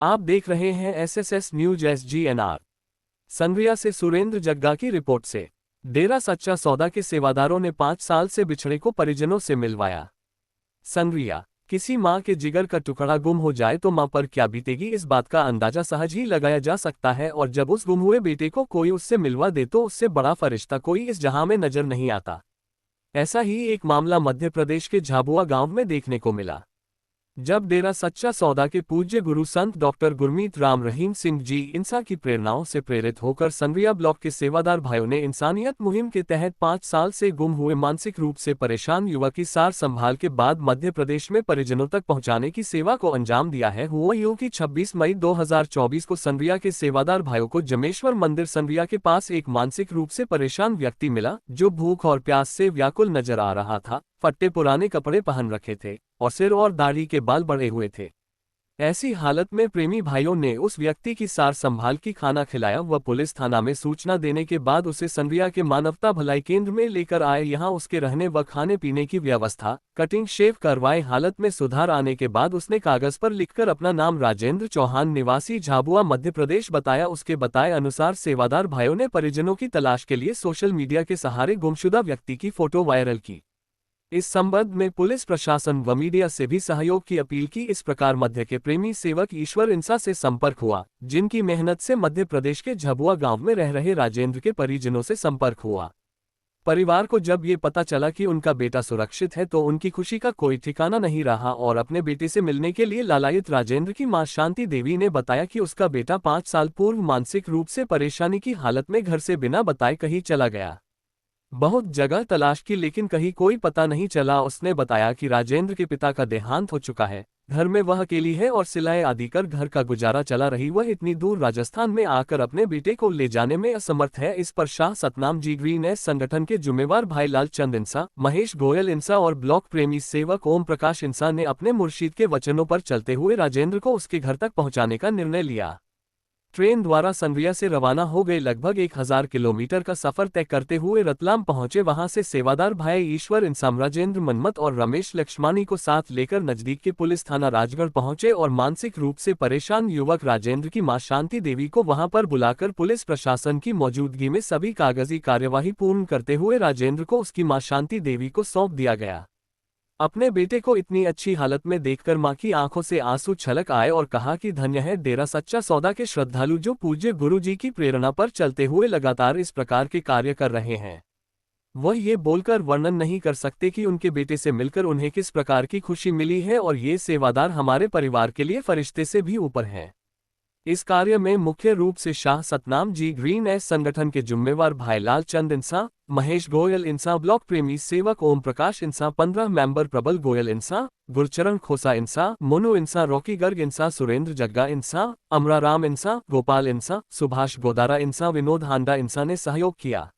आप देख रहे हैं एसएसएस न्यूज एसजीएनआर। संग्रिया से सुरेंद्र जग्गा की रिपोर्ट से। डेरा सच्चा सौदा के सेवादारों ने 5 साल से बिछड़े को परिजनों से मिलवाया। संग्रिया, किसी मां के जिगर का टुकड़ा गुम हो जाए तो मां पर क्या बीतेगी, इस बात का अंदाजा सहज ही लगाया जा सकता है। और जब उस गुम हुए बेटे को कोई उससे मिलवा दे तो उससे बड़ा फरिश्ता कोई इस जहां में नजर नहीं आता। ऐसा ही एक मामला मध्य प्रदेश के झाबुआ गांव में देखने को मिला, जब डेरा सच्चा सौदा के पूज्य गुरु संत डॉक्टर गुरमीत राम रहीम सिंह जी इंसा की प्रेरणाओं से प्रेरित होकर संग्रिया ब्लॉक के सेवादार भाइयों ने इंसानियत मुहिम के तहत 5 साल से गुम हुए मानसिक रूप से परेशान युवक की सार संभाल के बाद मध्य प्रदेश में परिजनों तक पहुंचाने की सेवा को अंजाम दिया है। हुआ यूं कि 26 मई 2024 को संग्रिया के सेवादार भाइयों को जमेश्वर मंदिर संग्रिया के पास एक मानसिक रूप से परेशान व्यक्ति मिला, जो भूख और प्यास से व्याकुल नजर आ रहा था। फट्टे पुराने कपड़े पहन रखे थे और सिर और दाढ़ी के बाल बढ़े हुए थे। ऐसी हालत में प्रेमी भाइयों ने उस व्यक्ति की सार संभाल की खाना खिलाया व पुलिस थाना में सूचना देने के बाद उसे संग्रिया के मानवता भलाई केंद्र में लेकर आए। यहां उसके रहने व खाने पीने की व्यवस्था, कटिंग शेव करवाए। हालत में सुधार आने के बाद उसने कागज पर लिखकर अपना नाम राजेंद्र चौहान निवासी झाबुआ मध्य प्रदेश बताया। उसके बताए अनुसार सेवादार भाइयों ने परिजनों की तलाश के लिए सोशल मीडिया के सहारे गुमशुदा व्यक्ति की फोटो वायरल की। इस संबंध में पुलिस प्रशासन व मीडिया से भी सहयोग की अपील की। इस प्रकार मध्य के प्रेमी सेवक ईश्वर इंसा से संपर्क हुआ, जिनकी मेहनत से मध्य प्रदेश के झाबुआ गांव में रह रहे राजेंद्र के परिजनों से संपर्क हुआ। परिवार को जब ये पता चला कि उनका बेटा सुरक्षित है तो उनकी खुशी का कोई ठिकाना नहीं रहा और अपने बेटे से मिलने के लिए लालायित राजेंद्र की मां शांति देवी ने बताया कि उसका बेटा 5 साल पूर्व मानसिक रूप से परेशानी की हालत में घर से बिना बताए कहीं चला गया। बहुत जगह तलाश की लेकिन कहीं कोई पता नहीं चला। उसने बताया कि राजेंद्र के पिता का देहांत हो चुका है, घर में वह अकेली है और सिलाई आदि कर घर का गुजारा चला रही। वह इतनी दूर राजस्थान में आकर अपने बेटे को ले जाने में असमर्थ है। इस पर शाह सतनाम जी ग्रीन एस संगठन के जुम्मेवार भाई लाल चंद इंसा, महेश गोयल इंसा और ब्लॉक प्रेमी सेवक ओम प्रकाश इंसा ने अपने मुर्शीद के वचनों पर चलते हुए राजेंद्र को उसके घर तक पहुंचाने का निर्णय लिया। ट्रेन द्वारा संग्रिया से रवाना हो गए। लगभग 1000 किलोमीटर का सफर तय करते हुए रतलाम पहुंचे। वहां से सेवादार भाई ईश्वर इंसाम, राजेंद्र मनमत और रमेश लक्ष्मानी को साथ लेकर नजदीक के पुलिस थाना राजगढ़ पहुंचे और मानसिक रूप से परेशान युवक राजेंद्र की मां शांति देवी को वहां पर बुलाकर पुलिस प्रशासन की मौजूदगी में सभी कागजी कार्यवाही पूर्ण करते हुए राजेंद्र को उसकी मां शांति देवी को सौंप दिया गया। अपने बेटे को इतनी अच्छी हालत में देखकर मां की आंखों से आंसू छलक आए और कहा कि धन्य है डेरा सच्चा सौदा के श्रद्धालु जो पूज्य गुरु जी की प्रेरणा पर चलते हुए लगातार इस प्रकार के कार्य कर रहे हैं। वह ये बोलकर वर्णन नहीं कर सकते कि उनके बेटे से मिलकर उन्हें किस प्रकार की खुशी मिली है और ये सेवादार हमारे परिवार के लिए फरिश्ते से भी ऊपर हैं। इस कार्य में मुख्य रूप से शाह सतनाम जी ग्रीन एस संगठन के जुम्मेवार भाई लाल चंद इंसा, महेश गोयल इंसा, ब्लॉक प्रेमी सेवक ओम प्रकाश इंसा, 15 मेंबर प्रबल गोयल इंसा, गुरचरण खोसा इंसा, मोनू इंसा, रॉकी गर्ग इंसा, सुरेंद्र जग्गा इंसा, अमराराम इंसा, गोपाल इंसा, सुभाष गोदारा इंसा, विनोद हांडा इंसा ने सहयोग किया।